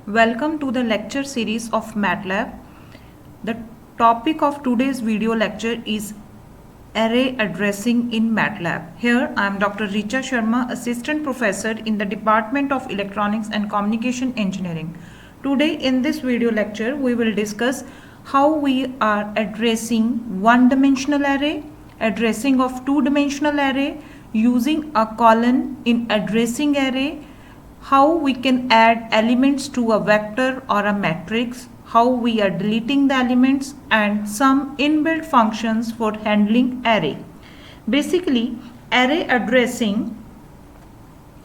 Welcome to the lecture series of MATLAB. The topic of today's video lecture is array addressing in MATLAB. Here I am Dr. Richa Sharma, Assistant Professor in the Department of Electronics and Communication Engineering. Today in this video lecture we will discuss how we are addressing one-dimensional array, addressing of two-dimensional array, using a column in addressing array, how we can add elements to a vector or a matrix, how we are deleting the elements, and some inbuilt functions for handling array. Basically, array addressing,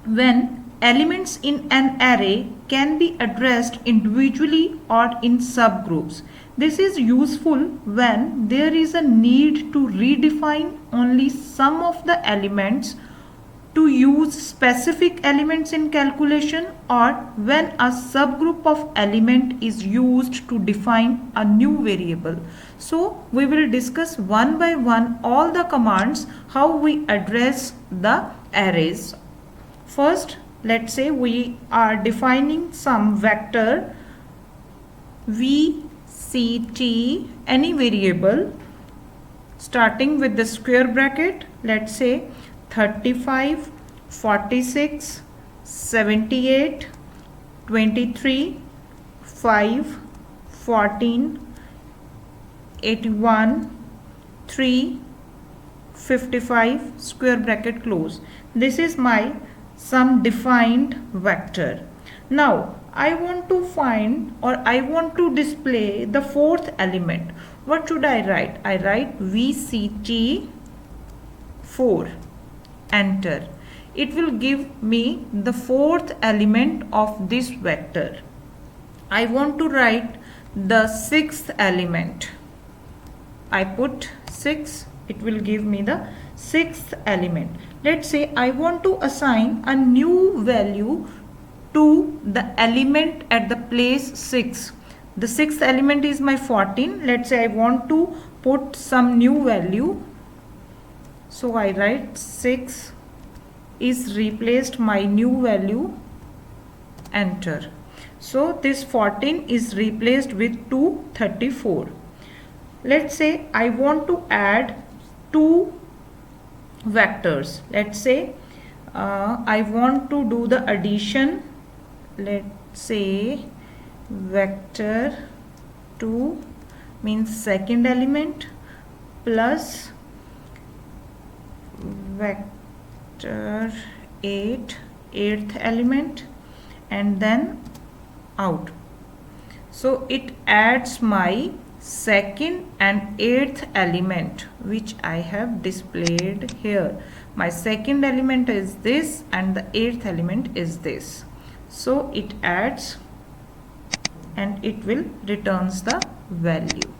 when elements in an array can be addressed individually or in subgroups. This is useful when there is a need to redefine only some of the elements to use specific elements in calculation, or when a subgroup of element is used to define a new variable. So we will discuss one by one all the commands how we address the arrays. First, let's say we are defining some vector VCT, any variable starting with the square bracket, let's say 35, 46, 78, 23, 5, 14, 81, 3, 55, square bracket close. This is my some defined vector. Now I want to find, or I want to display the fourth element. What should I write? I write VCT 4. Enter. It will give me the fourth element of this vector. I want to write the sixth element. I put 6. It will give me the sixth element. Let's say I want to assign a new value to the element at the place 6. The sixth element is my 14. Let's say I want to put some new value. So I write 6 is replaced my new value, enter. So this 14 is replaced with 234. Let's say I want to add two vectors. Let's say I want to do the addition. Let's say vector 2 means second element plus vector 8, eighth element, and then out. So it adds my second and eighth element which I have displayed here. My second element is this and the eighth element is this. So it adds and it will returns the value.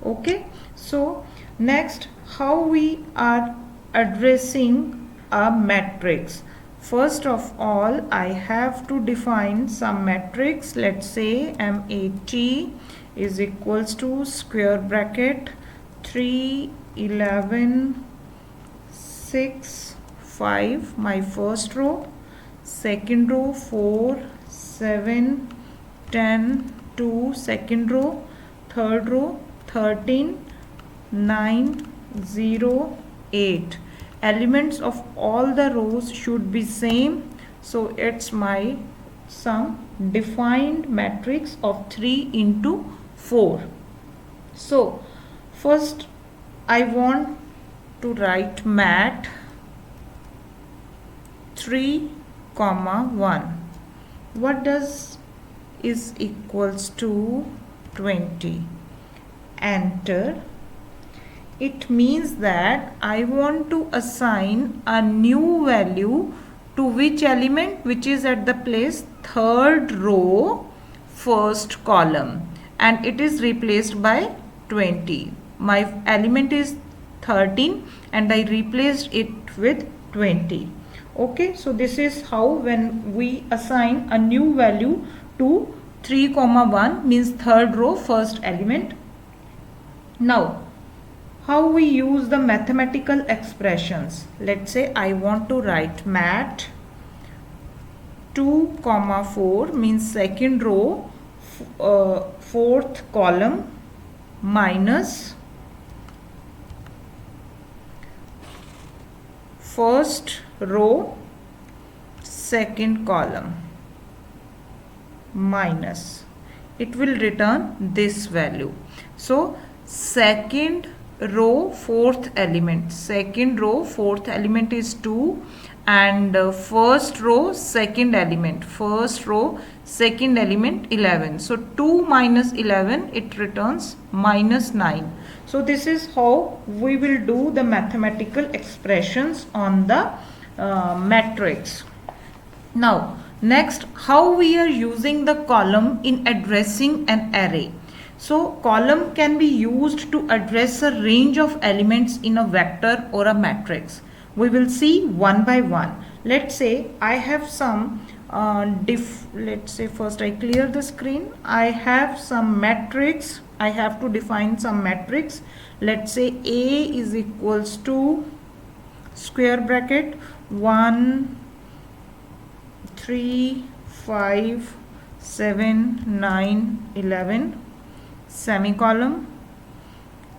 Okay, so next, how we are addressing a matrix. First of all, I have to define some matrix. Let's say MAT is equals to square bracket 3, 11, 6, 5, my first row, second row 4, 7, 10, 2, second row, third row 13, 9, 0, 8. Elements of all the rows should be same. So it's my some defined matrix of 3 into 4. So first I want to write mat 3, 1. What does is equals to 20. Enter. It means that I want to assign a new value to which element, which is at the place third row, first column, and it is replaced by 20. My element is 13 and I replaced it with 20. Okay, so this is how when we assign a new value to 3, 1 means third row, first element. Now how we use the mathematical expressions. Let's say I want to write mat 2 comma 4 means second row, fourth column minus first row, second column minus, it will return this value. So second row fourth element, second row fourth element is 2, and first row second element, first row second element 11. So 2 minus 11, it returns minus 9. So this is how we will do the mathematical expressions on the matrix. Now next, how we are using the column in addressing an array. So column can be used to address a range of elements in a vector or a matrix. We will see one by one. Let's say I have some let's say first I clear the screen. I have some matrix. I have to define some matrix. Let's say A is equals to square bracket 1 3 5 7 9 11 semicolon,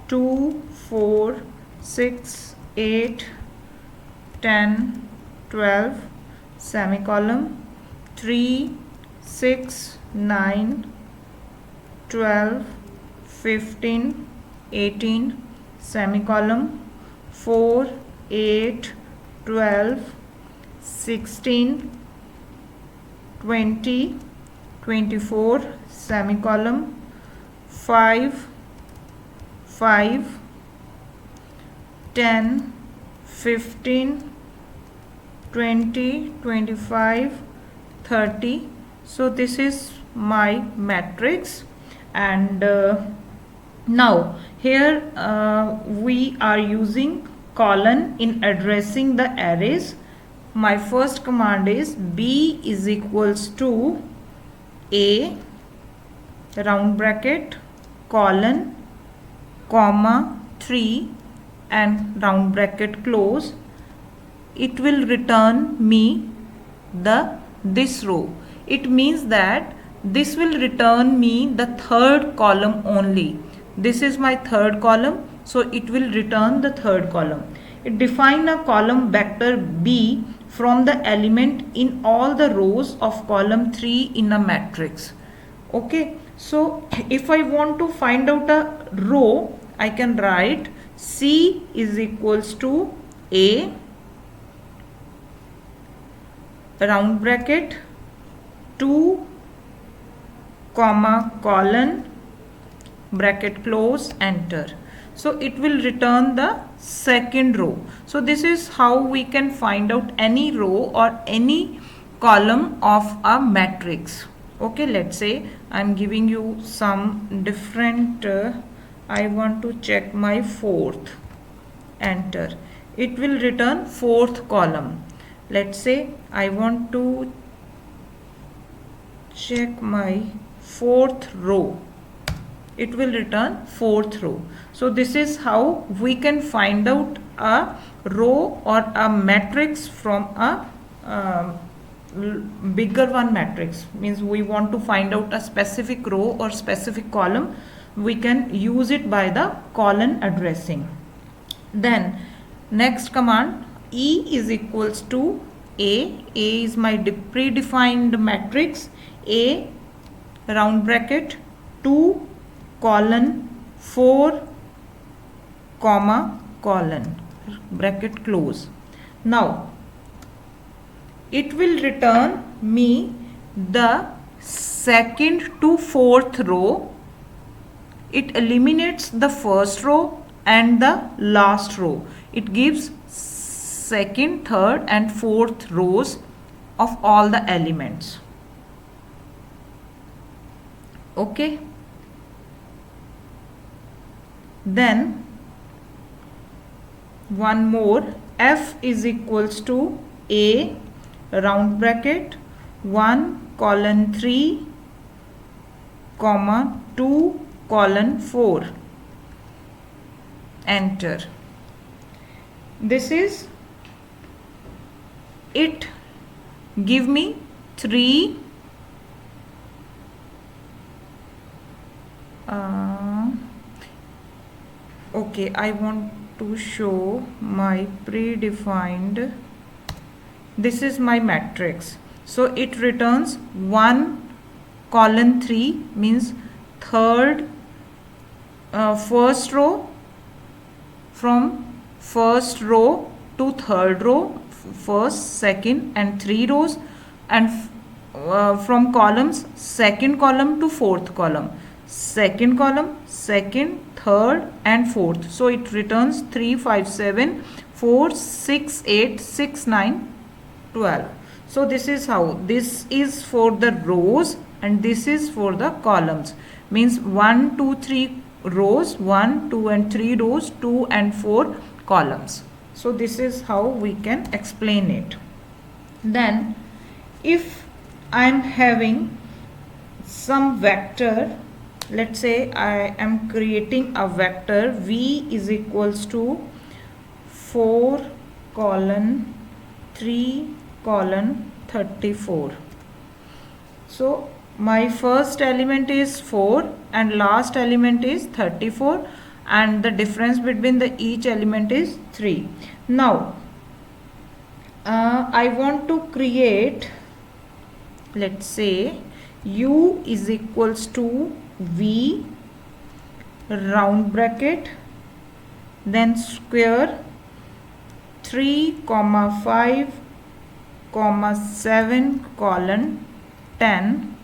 2 4 6 8 10 12 semicolon, 3 6 9 12 15 18 semicolon, 4 8 12 16 20 24 semicolon, 5 5 10 15 20 25 30. So this is my matrix, and now here we are using colon in addressing the arrays. My first command is B is equals to A round bracket colon comma 3 and round bracket close. It will return me this row. It means that this will return me the third column only. This is my third column, so it will return the third column. It define a column vector B from the element in all the rows of column 3 in a matrix. Okay, so if I want to find out a row, I can write C is equals to A round bracket 2 comma colon bracket close, enter. So it will return the second row. So this is how we can find out any row or any column of a matrix. Okay, let's say I'm giving you some different I want to check my fourth, enter. It will return fourth column. Let's say I want to check my fourth row. It will return fourth row. So this is how we can find out a row or a matrix from a bigger one matrix. Means we want to find out a specific row or specific column. We can use it by the colon addressing. Then next command, E is equals to A. A is my predefined matrix. A round bracket 2 colon 4 comma colon bracket close. Now it will return me the second to fourth row. It eliminates the first row and the last row. It gives second, third and fourth rows of all the elements. Okay. Then one more, F is equals to A round bracket 1 colon 3 comma 2 colon 4, enter. This is it. Give me 3 okay, I want to show my predefined. This is my matrix. So it returns 1 colon 3 means third first row, from first row to third row, first, second and 3 rows, and from columns second column to fourth column, second column, second, third and fourth. So it returns 3, 5, 7, 4, 6, 8, 6, 9, 12. So this is how, this is for the rows and this is for the columns. Means 1, 2, 3 rows, 1, 2 and 3 rows, 2 and 4 columns. So this is how we can explain it. Then if I am having some vector, let's say I am creating a vector v is equals to 4 colon 3 colon 34. So my first element is 4 and last element is 34, and the difference between the each element is 3. Now I want to create, let's say u is equals to v round bracket, then square 3 comma 5 comma 7 colon 10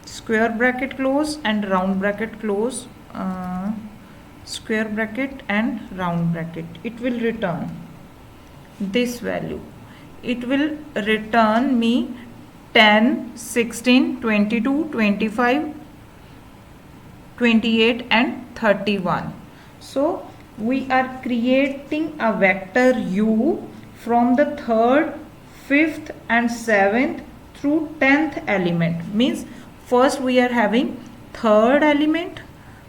square bracket close and round bracket close, square bracket and round bracket. It will return this value. It will return me 10, 16, 22, 25, 28 and 31. So we are creating a vector u from the third, fifth and 7th through 10th element. Means first we are having third element,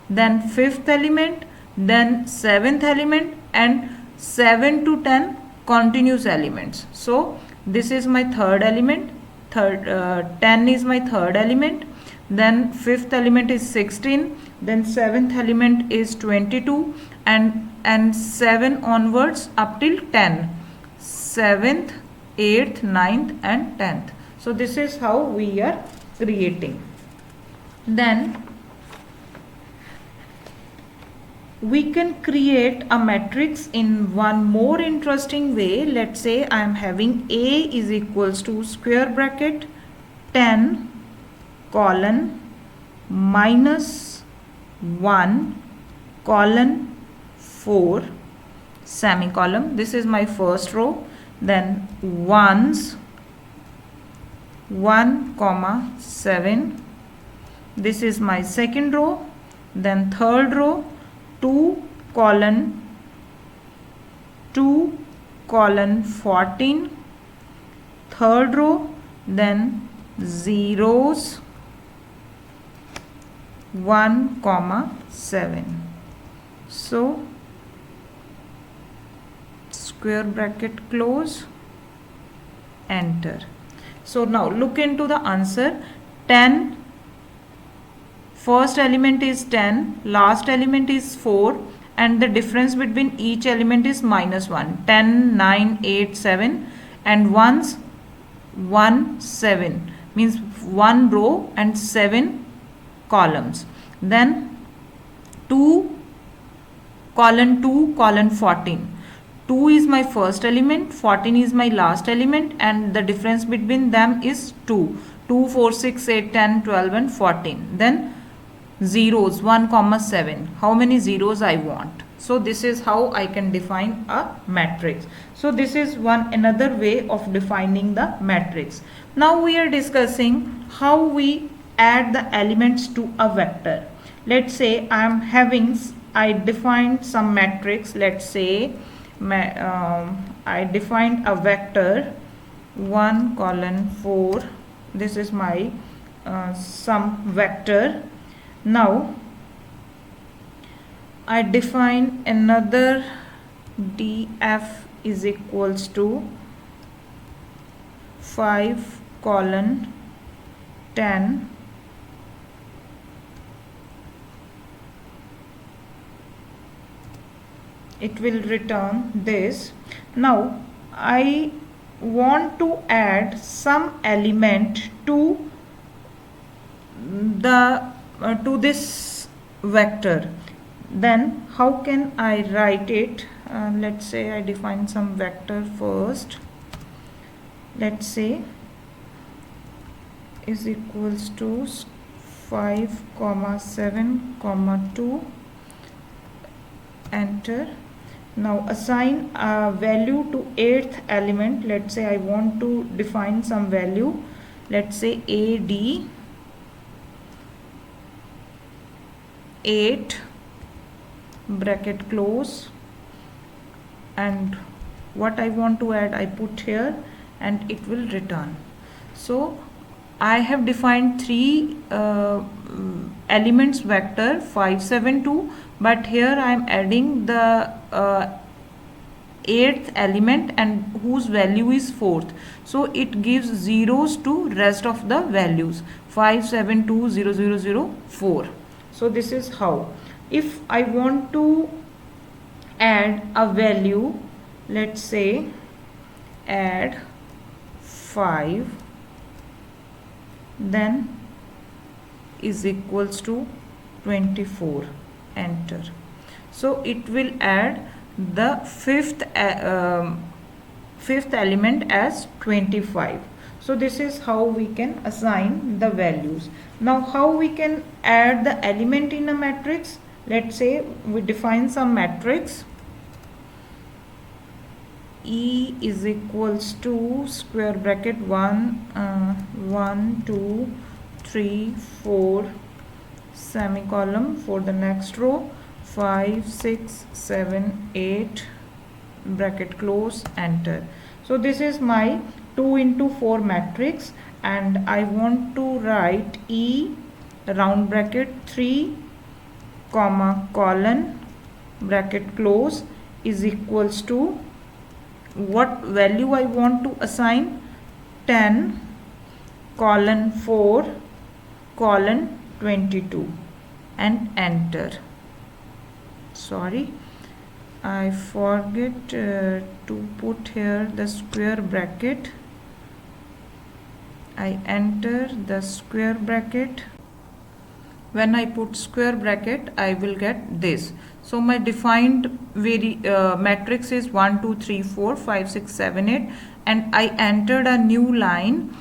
then 5th element, then 7th element and 7 to 10 continuous elements. So this is my third element, 10 is my third element, then 5th element is 16, then 7th element is 22 and 7 onwards up till 10, 7th, 8th, 9th and 10th. So this is how we are creating. Then we can create a matrix in one more interesting way. Let's say I am having A is equals to square bracket 10 colon minus 1 colon 4 semicolon. This is my first row. Then ones 1 comma 7. This is my second row. Then third row 2 colon 2 colon 14. Third row, then zeros 1 comma 7. So square bracket close, enter. So now look into the answer. 10, first element is 10, last element is 4 and the difference between each element is minus 1. 10, 9, 8, 7 and ones 1, 7 means 1 row and 7 columns. Then 2 colon 2 colon 14. 2 is my first element, 14 is my last element and the difference between them is 2. 2, 4, 6, 8, 10, 12 and 14. Then zeros 1 comma 7. How many zeros I want? So this is how I can define a matrix. So this is one another way of defining the matrix. Now we are discussing how we add the elements to a vector. Let's say I defined some matrix. Let's say I defined a vector 1 colon 4. This is my some vector. Now I define another df is equals to 5 colon 10 it will return this. Now I want to add some element to this vector. Then how can I write it? Let's say I define some vector first. Let's say is equals to 5, 7, 2, enter. Now assign a value to 8th element. Let's say I want to define some value. Let's say AD 8 bracket close, and what I want to add I put here and it will return. So I have defined 3 elements vector 5, 7, 2, but here I am adding the 8th element and whose value is 4th. So it gives zeros to rest of the values 5, 7, 2, 0, 0, 0, 4. So this is how. If I want to add a value, let's say add 5, then is equals to 24, enter. So it will add the fifth element as 25. So this is how we can assign the values. Now how we can add the element in a matrix? Let's say we define some matrix. E is equals to square bracket 1, 2, 3, 4, semicolon for the next row, 5, 6, 7, 8, bracket close, enter. So this is my 2 into 4 matrix, and I want to write E round bracket 3 comma colon bracket close is equals to what value I want to assign, 10 colon 4 colon 22, and enter. Sorry, I forget to put here the square bracket. I enter the square bracket. When I put square bracket, I will get this. So my defined matrix is 1, 2, 3, 4, 5, 6, 7, 8, and I entered a new line,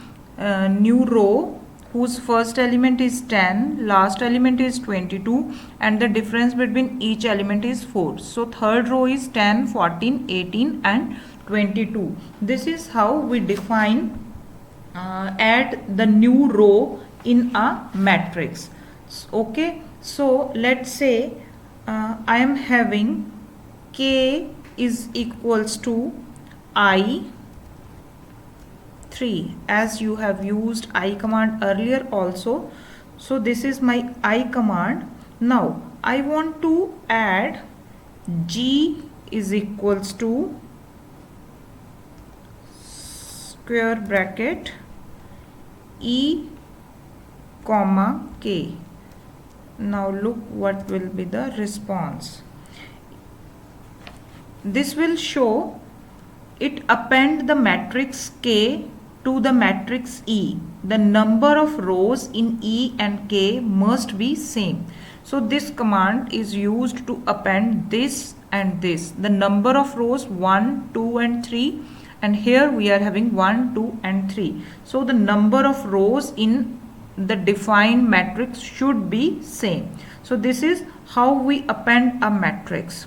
new row whose first element is 10, last element is 22, and the difference between each element is 4. So third row is 10, 14, 18, and 22. This is how we define add the new row in a matrix. Okay, so let's say I am having K is equals to I 3, as you have used I command earlier also. So this is my I command. Now I want to add G is equals to square bracket E comma K. Now look what will be the response. This will show it append the matrix K to the matrix E. The number of rows in E and K must be same. So this command is used to append this and this. The number of rows 1, 2 and 3, and here we are having 1, 2 and 3. So the number of rows in the defined matrix should be same. So this is how we append a matrix.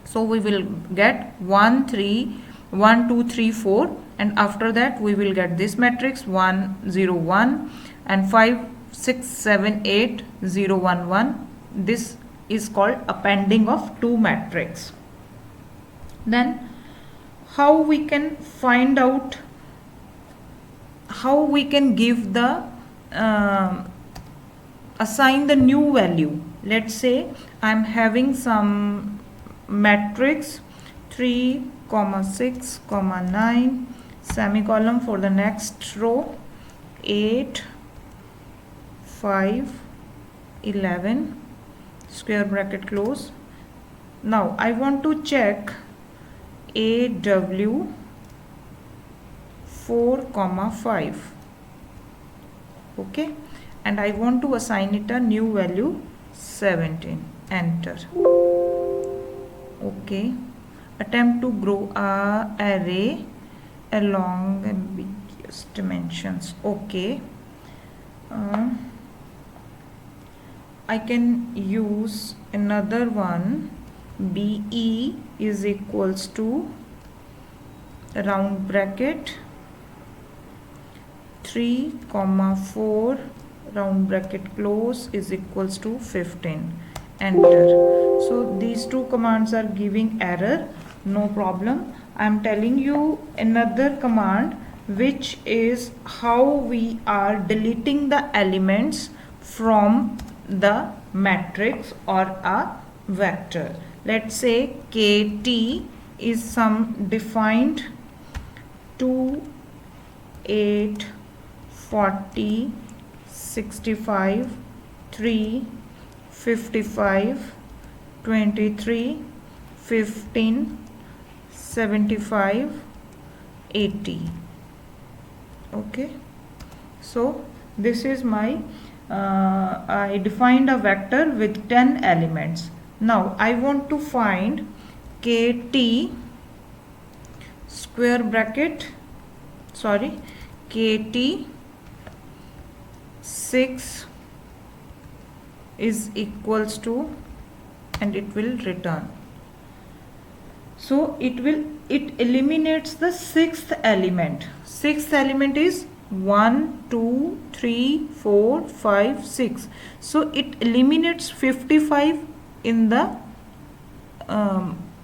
So we will get 1, 2, 3, 4, and after that we will get this matrix 1, 0, 1 and 5, 6, 7, 8, 0, 1, 1. This is called appending of two matrix. Then how we can find out, how we can give the assign the new value. Let's say I am having some matrix 3, 6, 9, semicolon for the next row, 8 5 11 square bracket close. Now I want to check AW 4,5. okay, and I want to assign it a new value 17. Enter. Okay, attempt to grow a array along ambiguous dimensions. Okay, I can use another one. BE is equals to round bracket 3, 4 round bracket close is equals to 15. Enter. So these two commands are giving error. No problem. I am telling you another command which is how we are deleting the elements from the matrix or a vector. Let's say KT is some defined 2, 8, 40, 65, 3, 55, 23, 15, 75, 80. Okay, so this is my I defined a vector with 10 elements. Now I want to find KT square bracket, KT 6 is equals to, and it will return. So it eliminates the sixth element. Sixth element is 1, 2, 3, 4, 5, 6. So it eliminates 55 in the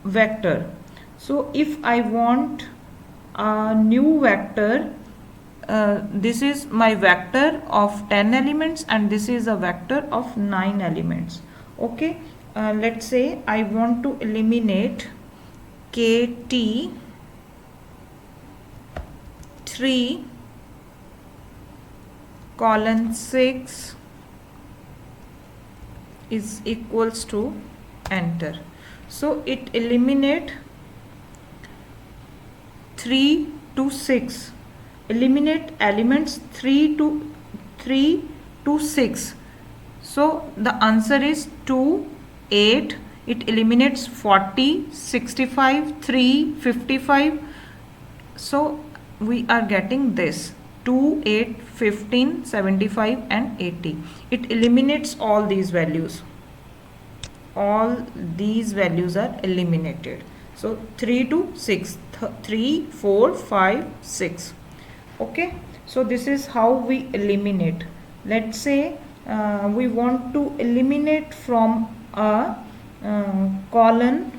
vector. So if I want a new vector, this is my vector of 10 elements and this is a vector of 9 elements. Okay, let's say I want to eliminate KT 3 colon 6 is equals to, enter. So it eliminate 3 to 6, eliminate elements 3 to 6. So the answer is 2, 8. It eliminates 40, 65, 3, 55. So we are getting this 2, 8, 15, 75 and 80. It eliminates all these values. All these values are eliminated. So 3 to 6, 3, 4, 5, 6. Okay, so this is how we eliminate. Let's say we want to eliminate from a column.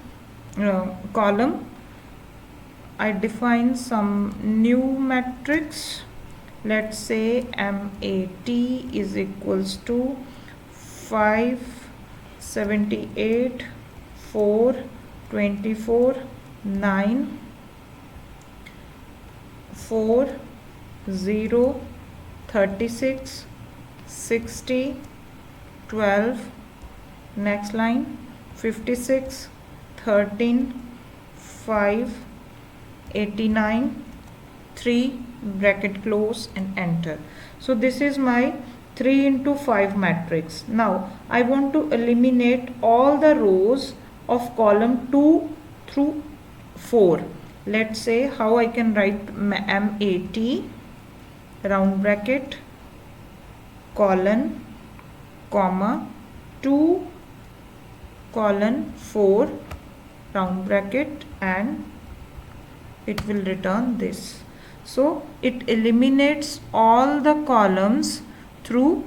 I define some new matrix. Let's say MAT is equals to 5, 78, 4, 24, 9, 4, 0, 36, 60, 12, next line 56, 13, 5, 89, 3 bracket close and enter. So this is my 3 into 5 matrix. Now I want to eliminate all the rows of column 2 through 4. Let's say how I can write MAT round bracket colon comma 2 colon 4 round bracket, and it will return this. So it eliminates all the columns through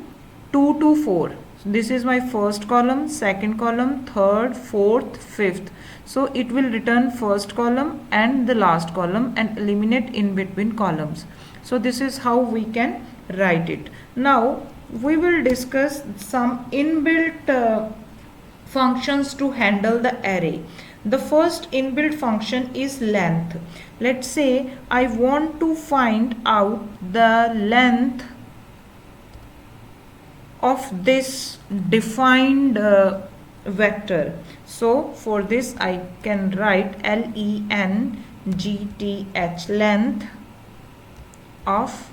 2 to 4. So this is my first column, second column, third, fourth, fifth. So it will return first column and the last column and eliminate in between columns. So this is how we can write it. Now we will discuss some inbuilt functions to handle the array. The first inbuilt function is length. Let's say I want to find out the length of this defined vector. So for this I can write length, length of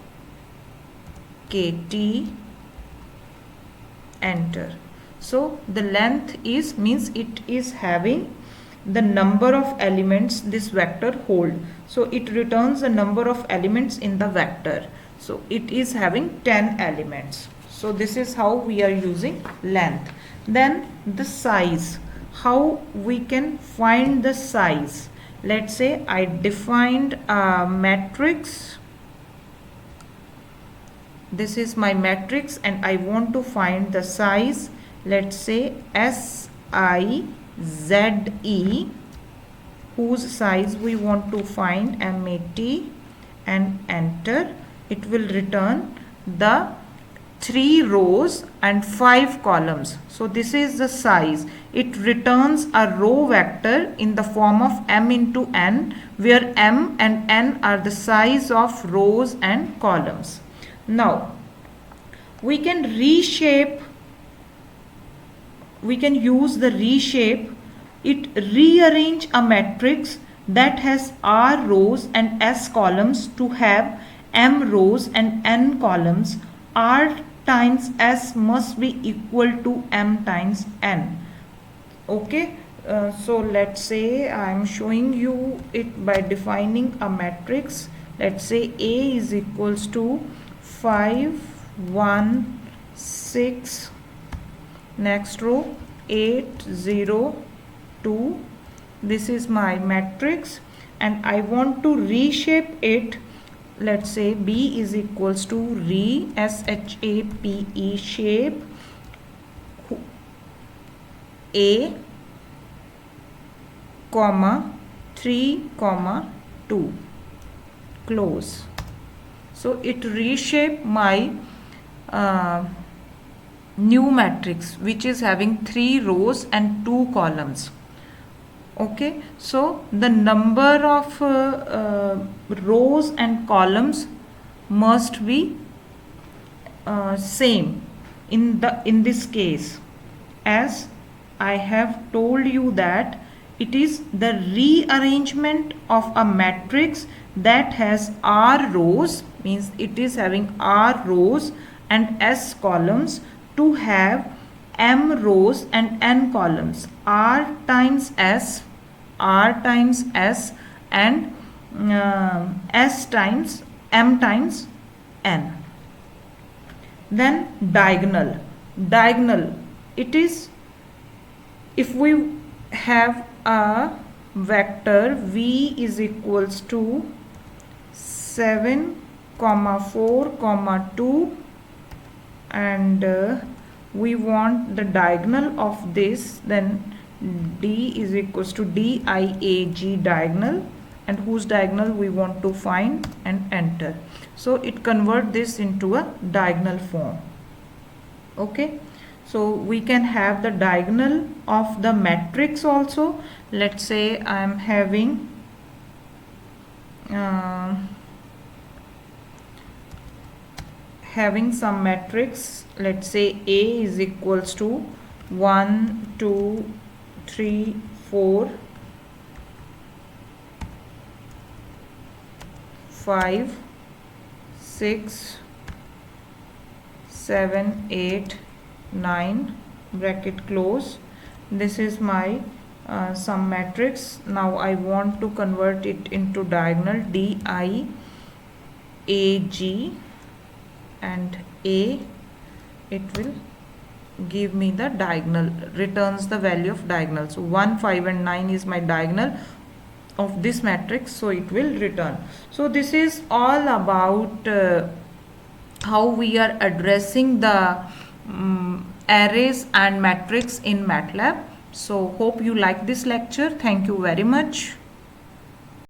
kt, enter. So the length is means it is having the number of elements this vector hold. So it returns the number of elements in the vector. So it is having 10 elements. So this is how we are using length. Then the size. How we can find the size? Let's say I defined a matrix. This is my matrix and I want to find the size. Let's say SIZE, whose size we want to find, MAT, and enter. It will return the 3 rows and 5 columns. So this is the size. It returns a row vector in the form of m into n, where m and n are the size of rows and columns. Now we can reshape, we can use the reshape. It rearrange a matrix that has r rows and s columns to have m rows and n columns. R times s must be equal to m times n. Okay, so let's say I am showing you it by defining a matrix. Let's say A is equals to 5 1 6, next row 8 0 2. This is my matrix and I want to reshape it. Let's say B is equals to SHAPE, shape A, comma 3, comma 2, close. So it reshape my new matrix which is having 3 rows and 2 columns. Okay, so the number of rows and columns must be same in this case, as I have told you that it is the rearrangement of a matrix that has r rows, means it is having r rows and s columns, to have m rows and n columns, r times s and s times m times n. Then diagonal. It is, if we have a vector v is equals to 7, 4, 2 and we want the diagonal of this, then D is equals to DIAG, diagonal, and whose diagonal we want to find, and enter. So it convert this into a diagonal form. Okay, so we can have the diagonal of the matrix also. Let's say I am having some matrix. Let's say A is equals to 1 2 3 4 5 6 7 8 9, bracket close. This is my some matrix. Now I want to convert it into diagonal, DIAG, and A, it will give me the diagonal, returns the value of diagonal. So 1 5 and 9 is my diagonal of this matrix, so it will return. So this is all about how we are addressing the arrays and matrix in MATLAB. So hope you like this lecture. Thank you very much.